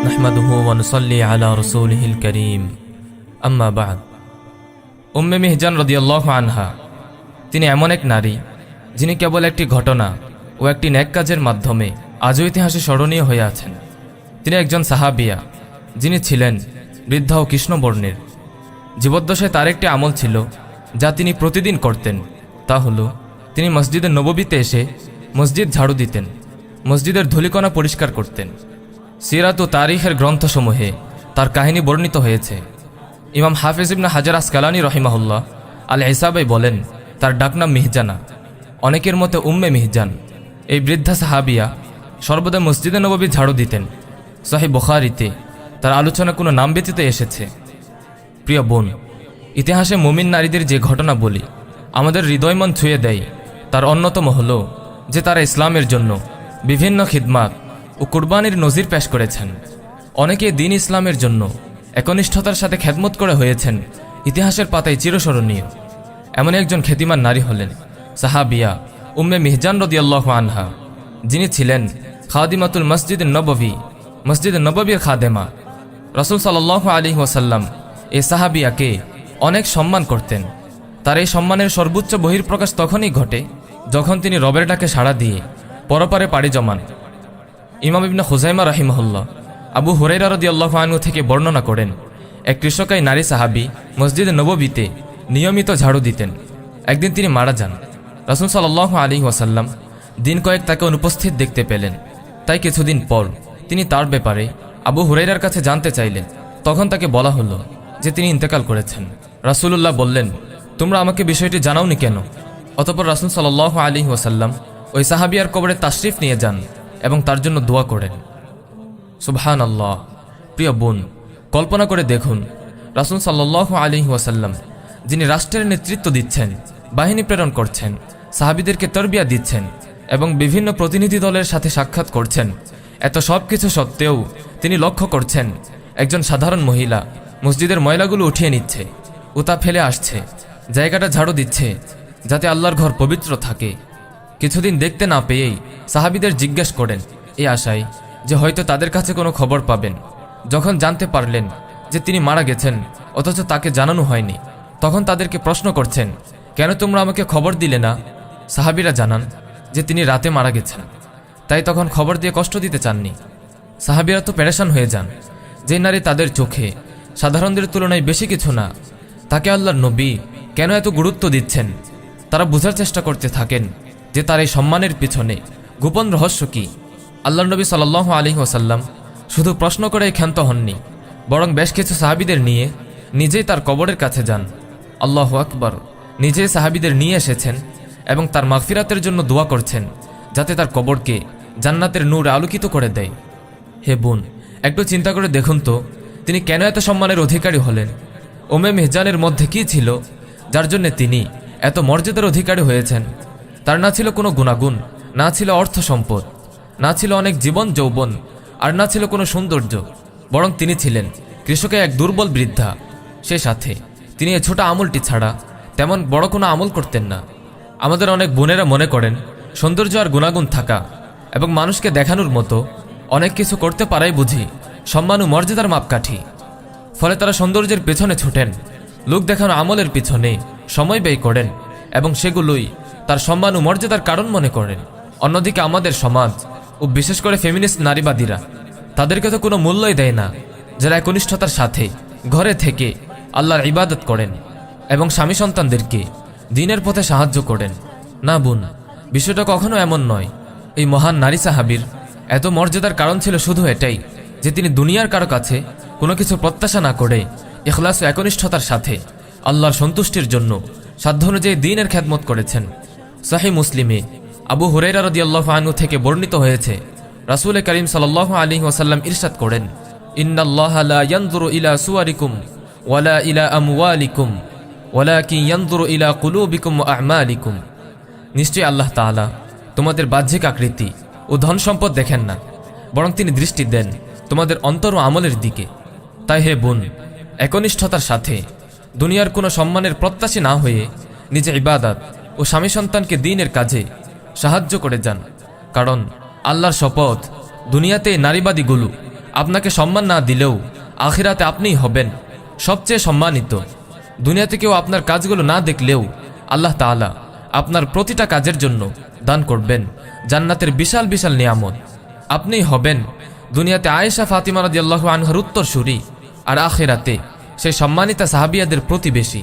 নাহমাদুহু ওয়া নুসাল্লি আলা রাসূলিহিল কারীম আম্মা বা'দ। উম্মে মিহজান রাদিয়াল্লাহু আনহা তিনি এমন এক নারী যিনি কেবল একটি ঘটনা ও একটি নেক কাজের মাধ্যমে আজও ইতিহাসে স্মরণীয় হয়ে আছেন। তিনি একজন সাহাবিয়া যিনি ছিলেন বৃদ্ধা ও কৃষ্ণবর্ণের। জীবদ্দশায় তার একটি আমল ছিল যা তিনি প্রতিদিন করতেন, তা হলো তিনি মসজিদের নববীতে এসে মসজিদ ঝাড়ু দিতেন, মসজিদের ধূলিকণা পরিষ্কার করতেন। সিরাত ও তারিখের গ্রন্থসমূহে তার কাহিনী বর্ণিত হয়েছে। ইমাম হাফেজ ইবনে হাজার আসকালানী রহিমাহুল্লাহ আল ইসাবাই বলেন, তার ডাকনাম মিহজানা, অনেকের মতে উম্মে মিহজান। এই বৃদ্ধা সাহাবিয়া সর্বদা মসজিদে নববী ঝাড়ু দিতেন। সহিহ বুখারীতে তার আলোচনা কোনো নাম ব্যতীত এসেছে। প্রিয় বোন, ইতিহাসে মুমিন নারীদের যে ঘটনা বলি আমাদের হৃদয়মন ছুঁয়ে দেয়, তার অন্যতম হল যে তারা ইসলামের জন্য বিভিন্ন খিদমাত ও কুরবানির নজির পেশ করেছেন। অনেকে দিন ইসলামের জন্য একনিষ্ঠতার সাথে খেদমত করে হয়েছেন ইতিহাসের পাতায় চিরস্মরণীয়। এমন একজন খ্যাতিমান নারী হলেন সাহাবিয়া উম্মে মিহজান রাদিয়াল্লাহু আনহা, যিনি ছিলেন খাদিমাতুল মসজিদ নববীর খাদেমা। রাসূল সাল্লাল্লাহু আলাইহি ওয়াসাল্লাম এই সাহাবিয়াকে অনেক সম্মান করতেন। তার এই সম্মানের সর্বোচ্চ বহিঃপ্রকাশ তখনই ঘটে যখন তিনি রবের ডাকে সাড়া দিয়ে পরপারে পাড়ি জমান। ইমাম ইবনে খুজাইমা রাহিমাহুল্লাহ আবু হুরায়রা রাদিয়াল্লাহু আনহু থেকে বর্ণনা করেন, এক কৃষকাই নারী সাহাবী মসজিদে নববীতে নিয়মিত ঝাড়ু দিতেন। একদিন তিনি মারা যান। রাসূল সাল্লাল্লাহু আলাইহি ওয়াসাল্লাম দিন কয়েক তাকে অনুপস্থিত দেখতে পেলেন। তাই কিছুদিন পর তিনি তার ব্যাপারে আবু হুরায়রার কাছে জানতে চাইলেন। তখন তাকে বলা হলো যে তিনি ইন্তেকাল করেছেন। রাসূলুল্লাহ বললেন, তোমরা আমাকে বিষয়টি জানাওনি কেন? অতঃপর রাসূল সাল্লাল্লাহু আলাইহি ওয়াসাল্লাম ওই সাহাবিয়ার কবরে তাশরিফ নিয়ে যান এবং তার জন্য দোয়া করেন। সুবহানাল্লাহ। প্রিয় বোন, কল্পনা করে দেখুন, রাসূল সাল্লাল্লাহু আলাইহি ওয়াসাল্লাম যিনি রাষ্ট্রের নেতৃত্ব দিচ্ছেন, বাহিনী প্রেরণ করছেন, সাহাবীদেরকে তরবিয়া দিচ্ছেন এবং বিভিন্ন প্রতিনিধি দলের সাথে সাক্ষাৎ করছেন, এত সব কিছু সত্ত্বেও তিনি লক্ষ্য করছেন একজন সাধারণ মহিলা মসজিদের ময়লাগুলো উঠিয়ে নিচ্ছে, উতা ফেলে আসছে, জায়গাটা ঝাড়ু দিচ্ছে যাতে আল্লাহর ঘর পবিত্র থাকে। কিছুদিন দেখতে না পেয়েই সাহাবীদের জিজ্ঞেস করেন এই আশায় যে হয়তো তাদের কাছে কোনো খবর পাবেন। যখন জানতে পারলেন যে তিনি মারা গেছেন অথচ তাকে জানানো হয়নি, তখন তাদেরকে প্রশ্ন করছেন, কেন তোমরা আমাকে খবর দিলে না? সাহাবীরা জানান যে তিনি রাতে মারা গেছেন, তাই তখন খবর দিয়ে কষ্ট দিতে চাননি। সাহাবীরা তো পেরেশান হয়ে যান। যে নারী তাদের চোখে সাধারণদের তুলনায় বেশি কিছু না, তাকে আল্লাহর নবী কেন এত গুরুত্ব দিচ্ছেন? তারা বোঝার চেষ্টা করতে থাকেন যে তার এই সম্মানের পিছনে গোপন রহস্য কি। আল্লাহর নবী সাল্লাল্লাহু আলাইহি ওয়াসাল্লাম শুধু প্রশ্ন করেই ক্ষান্ত হননি, বরং বেশ কিছু সাহাবীদের নিয়ে নিজেই তার কবরের কাছে যান। আল্লাহু আকবার। নিজেই সাহাবীদের নিয়ে এসেছেন এবং তার মাগফিরাতের জন্য দোয়া করছেন যাতে তার কবরকে জান্নাতের নূরে আলোকিত করে দেয়। হে বোন, একটু চিন্তা করে দেখুন তো, তিনি কেন এত সম্মানের অধিকারী হলেন? উম্মে মিহজানের মধ্যে কি ছিল যার জন্য তিনি এত মর্যাদার অধিকারী হয়েছেন? তার না ছিল কোনো গুণাগুণ, না ছিল অর্থ সম্পদ, না ছিল অনেক জীবন যৌবন, আর না ছিল কোনো সৌন্দর্য, বরং তিনি ছিলেন কৃষকের এক দুর্বল বৃদ্ধা। সে সাথে তিনি এই ছোট আমলটি ছাড়া তেমন বড় কোনো আমল করতেন না। আমাদের অনেক বোনেরা মনে করেন সৌন্দর্য আর গুণাগুণ থাকা এবং মানুষকে দেখানোর মতো অনেক কিছু করতে পারাই বুঝি সম্মান ও মর্যাদার মাপকাঠি। ফলে তারা সৌন্দর্যের পেছনে ছুটেন, লোক দেখানো আমলের পিছনে সময় ব্যয় করেন এবং সেগুলোই তার সম্মান ও মর্যাদার কারণ মনে করেন। অন্যদিকে আমাদের সমাজ ও বিশেষ করে ফেমিনিস্ট নারীবাদীরা তাদেরকে তো কোনো মূল্যই দেয় না, যারা একনিষ্ঠতার সাথে ঘরে থেকে আল্লাহর ইবাদত করেন এবং স্বামী সন্তানদেরকে দ্বীনের পথে সাহায্য করেন। না বোন, বিষয়টা কখনো এমন নয়। এই মহান নারী সাহাবীর এত মর্যাদার কারণ ছিল শুধু এটাই যে তিনি দুনিয়ার কারো কাছে কোনো কিছু প্রত্যাশা না করে ইখলাস ও একনিষ্ঠতার সাথে আল্লাহর সন্তুষ্টির জন্য সাধ্য অনুযায়ী দ্বীনের খেদমত করেছেন। সহিহ মুসলিমে আবু হুরায়রা রাদিয়াল্লাহু আনহু থেকে বর্ণিত হয়েছে, রাসূল করিম সাল্লাল্লাহু আলাইহি ওয়াসাল্লাম ইরশাদ করেন, ইন্নাল্লাহা লা ইয়ানজুরু ইলা সুওয়ারিকুম ওয়ালা ইলা আমওয়ালিকুম ওয়ালাকিন ইয়ানজুরু ইলা কুলুবিকুম ওয়া আ'মালিকুম। নিশ্চয়ই আল্লাহ তাআলা তোমাদের বাহ্যিক আকৃতি ও ধন সম্পদ দেখেন না, বরং তিনি দৃষ্টি দেন তোমাদের অন্তর ও আমলের দিকে। তাই হে বোন, একনিষ্ঠতার সাথে দুনিয়ার কোনো সম্মানের প্রত্যাশী না হয়ে নিজে ইবাদত ও স্বামী সন্তানকে দ্বীনের কাজে সাহায্য করে যান। কারণ আল্লাহর শপথ, দুনিয়াতে নারীবাদীগুলো আপনাকে সম্মান না দিলেও আখিরাতে আপনিই হবেন সবচেয়ে সম্মানিত। দুনিয়াতে কেউ আপনার কাজগুলো না দেখলেও আল্লাহ তাআলা আপনার প্রতিটা কাজের জন্য দান করবেন জান্নাতের বিশাল বিশাল নিয়ামত। আপনিই হবেন দুনিয়াতে আয়েশা ফাতিমা রাদিয়াল্লাহু আনহার উত্তরসূরি, আর আখিরাতে সেই সম্মানিতা সাহাবিয়াদের প্রতিবেশী।